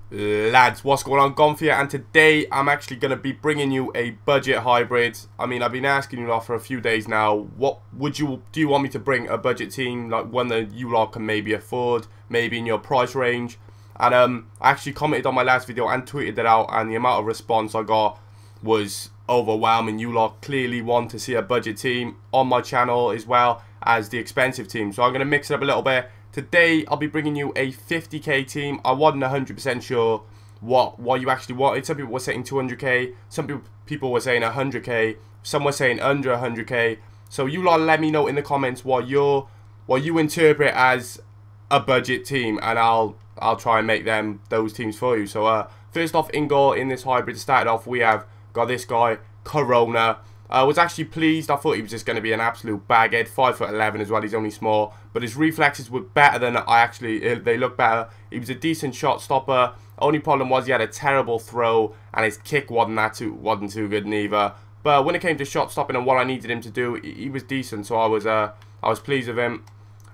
Lads, what's going on? Gonfia, and today I'm actually going to be bringing you a budget hybrid. I mean, I've been asking you lot for a few days now, what do you want me to bring a budget team, like one that you lot can maybe afford, maybe in your price range? And I actually commented on my last video and tweeted it out, and the amount of response I got was overwhelming. You lot clearly want to see a budget team on my channel as well as the expensive team, so I'm going to mix it up a little bit. Today, I'll be bringing you a 50k team. I wasn't 100% sure what you actually wanted. Some people were saying 200k. Some people were saying 100k. Some were saying under 100k. So you lot let me know in the comments what you interpret as a budget team, and I'll try and make those teams for you. So first off, in goal in this hybrid, to start off, we have got this guy, Corona. I was actually pleased. I thought he was just going to be an absolute baghead. 5'11" as well. He's only small, but his reflexes were better than they look better. He was a decent shot stopper. Only problem was he had a terrible throw, and his kick wasn't too good neither. But when it came to shot stopping and what I needed him to do, he was decent. So I was pleased with him.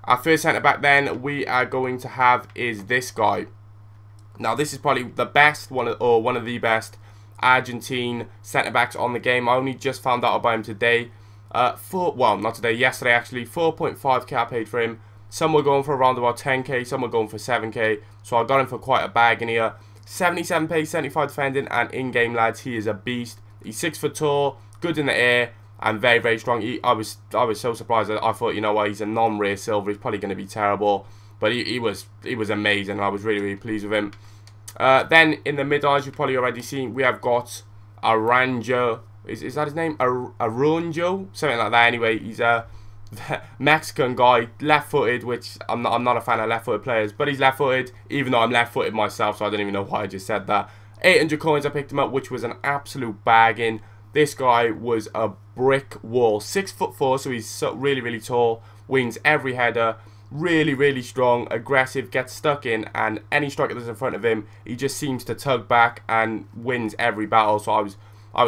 Our first centre back then we are going to have is this guy. Now this is probably the best one of the best Argentine centre-backs on the game. I only just found out about him today. Not today, yesterday actually. 4.5k I paid for him. Some were going for around about 10k, some were going for 7k. So I got him for quite a bag in here. 77 pace, 75 defending, and in-game, lads, he is a beast. He's 6 foot tall, good in the air, and very, very strong. I was so surprised. I thought, you know what, he's a non-rare silver. He's probably going to be terrible, but he was amazing. I was really, really pleased with him. Then in the middle, as you've probably already seen, we have got Aranjo. Is that his name? Aranjo? Something like that. Anyway, he's a Mexican guy, left-footed, which I'm not a fan of left-footed players, but he's left-footed, even though I'm left-footed myself, so I don't even know why I just said that. 800 coins I picked him up, which was an absolute bargain. This guy was a brick wall. 6'4", so he's really, really tall, wins every header. Really, really strong, aggressive, gets stuck in, and any striker that's in front of him, he just seems to tug back and wins every battle. So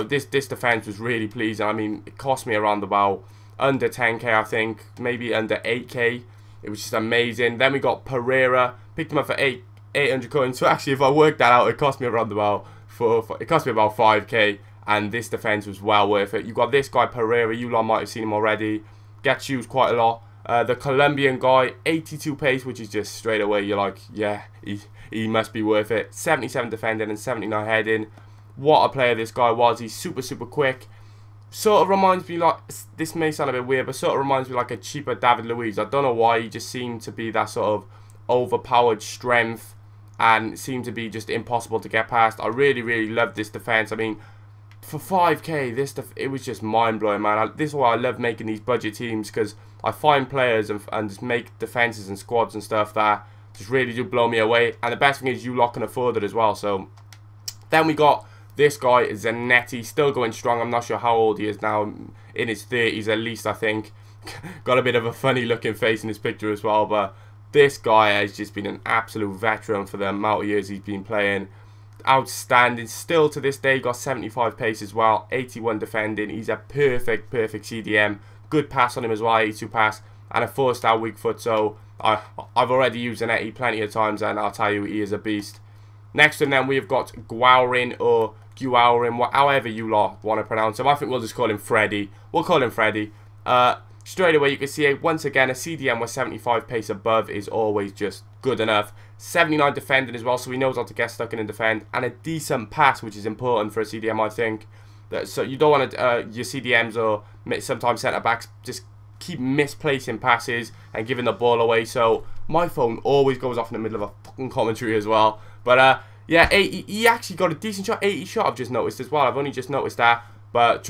this defense was really pleasing. I mean, it cost me around about under 10k, I think, maybe under 8k. It was just amazing. Then we got Pereira, picked him up for 800 coins. So actually, if I worked that out, it cost me around about it cost me about 5k, and this defense was well worth it. You got this guy Pereira. You lot might have seen him already. Gets used quite a lot. The Colombian guy, 82 pace, which is just straight away, you're like, yeah, he must be worth it. 77 defending and 79 heading. What a player this guy was. He's super, super quick. Sort of reminds me, like, this may sound a bit weird, but sort of reminds me like a cheaper David Luiz. I don't know why, he just seemed to be that sort of overpowered strength and seemed to be just impossible to get past. I really, really loved this defense. I mean, for 5k, it was just mind-blowing, man. This is why I love making these budget teams, because I find players and just make defenses and squads and stuff that just really do blow me away. And the best thing is you lot can afford it as well. So then we got this guy, Zanetti, still going strong. I'm not sure how old he is now, in his 30s at least, I think. Got a bit of a funny looking face in his picture as well, but this guy has just been an absolute veteran for the amount of years he's been playing. Outstanding. Still to this day, got 75 pace as well, 81 defending. He's a perfect CDM. Good pass on him as well, 82 pass, and a 4-star weak foot. So I've already used Zanetti plenty of times, and I'll tell you, he is a beast. Next and then we've got Guaurin, or Guaurin, however you lot want to pronounce him. I think we'll just call him Freddy. We'll call him Freddy. Straight away, you can see once again a CDM with 75 pace above is always just good enough. 79 defending as well, so he knows how to get stuck in and defend, and a decent pass, which is important for a CDM, I think. So you don't want to, your CDMs or sometimes centre backs just keep misplacing passes and giving the ball away. So my phone always goes off in the middle of a fucking commentary as well. But yeah, he actually got a decent shot, 80 shot. I've just noticed as well. I've only just noticed that. But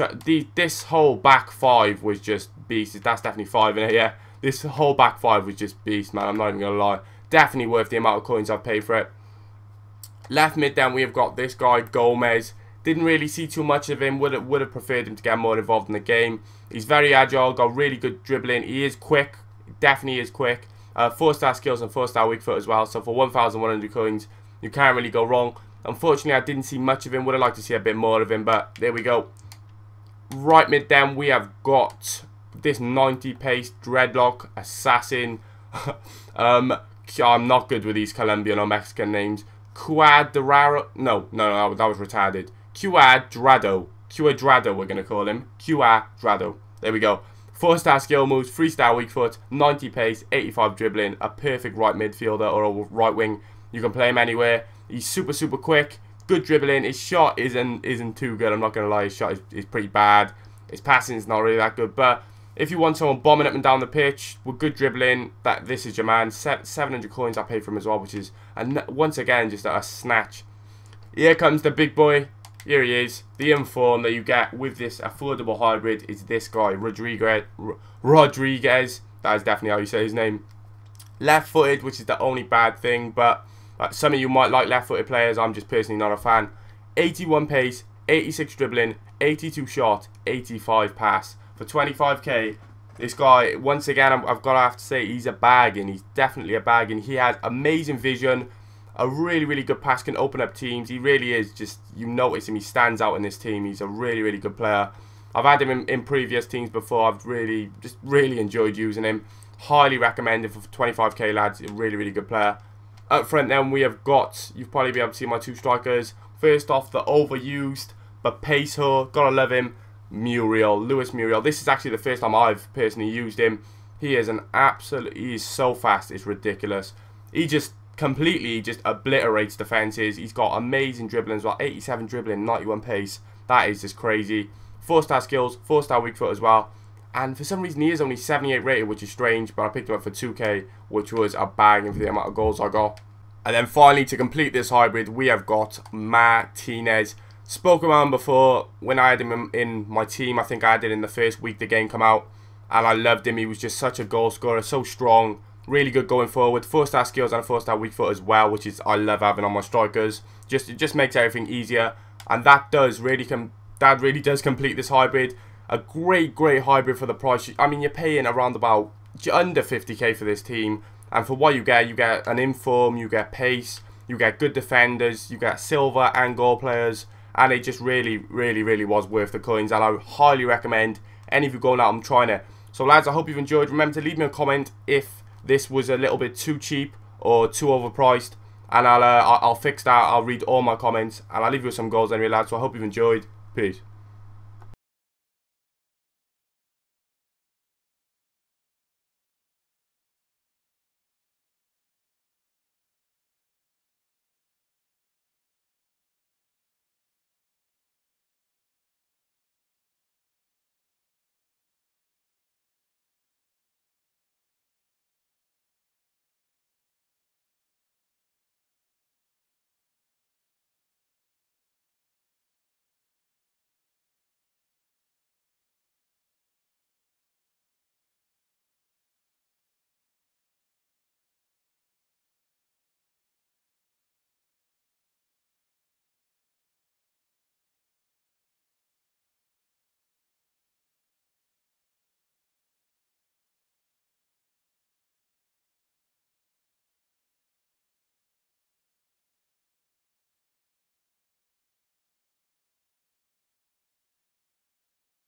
this whole back five was just beast. That's definitely 5 in it. Yeah, this whole back five was just beast, man. I'm not even gonna lie. Definitely worth the amount of coins I've paid for it. Left mid, then we have got this guy Gomez. Didn't really see too much of him. Would have preferred him to get more involved in the game. He's very agile, got really good dribbling. He is quick, definitely is quick. 4-star skills and 4-star weak foot as well. So for 1,100 coins, you can't really go wrong. Unfortunately, I didn't see much of him. Would have liked to see a bit more of him, but there we go. Right mid, then we have got this 90 pace dreadlock assassin. I'm not good with these Colombian or Mexican names. Cuadrado. No, that was retarded. Cuadrado. Cuadrado, we're going to call him. Cuadrado. There we go. 4-star skill moves, 3-star weak foot, 90 pace, 85 dribbling, a perfect right midfielder or a right wing. You can play him anywhere. He's super, super quick. Good dribbling. His shot isn't too good. I'm not going to lie. His shot is pretty bad. His passing is not really that good. But if you want someone bombing up and down the pitch with good dribbling, this is your man. 700 coins I paid for him as well, which is, once again, just a snatch. Here comes the big boy. Here he is. The inform that you get with this affordable hybrid is this guy, Rodriguez. That is definitely how you say his name. Left-footed, which is the only bad thing, but some of you might like left-footed players. I'm just personally not a fan. 81 pace, 86 dribbling, 82 shot, 85 pass. For 25k, this guy, once again, I've got to have to say, he's a bargain. He's definitely a bargain. He has amazing vision. A really, really good pass, can open up teams. He really is just, you notice him, he stands out in this team. He's a really, really good player. I've had him in previous teams before. I've really enjoyed using him. Highly recommended for 25k, lads. A really, really good player. Up front then, we have got, you'll probably be able to see my 2 strikers. First off, the overused, but pace whore, gotta love him, Luis Muriel. This is actually the first time I've personally used him. He is he is so fast, it's ridiculous. He just completely obliterates defenses. He's got amazing dribbling as well. 87 dribbling, 91 pace. That is just crazy. 4-star skills, 4-star weak foot as well. And for some reason he is only 78 rated, which is strange, but I picked him up for 2k, which was a bargain for the amount of goals I got. And then finally, to complete this hybrid, we have got Martinez. Spoke about him before when I had him in my team. I think I had it in the first week the game came out, and I loved him. He was just such a goal scorer, so strong. Really good going forward. 4-star skills and a 4-star weak foot as well, which is I love having on my strikers. It just makes everything easier, and that really does complete this hybrid. A great hybrid for the price. I mean, you're paying around about under 50k for this team, and for what you get an inform, you get pace, you get good defenders, you get silver and goal players, and it just really was worth the coins. And I highly recommend any of you going out and trying it. So lads, I hope you've enjoyed. Remember to leave me a comment if this was a little bit too cheap or too overpriced, and I'll fix that. I'll read all my comments, and I'll leave you with some goals anyway, lads. So I hope you've enjoyed. Peace.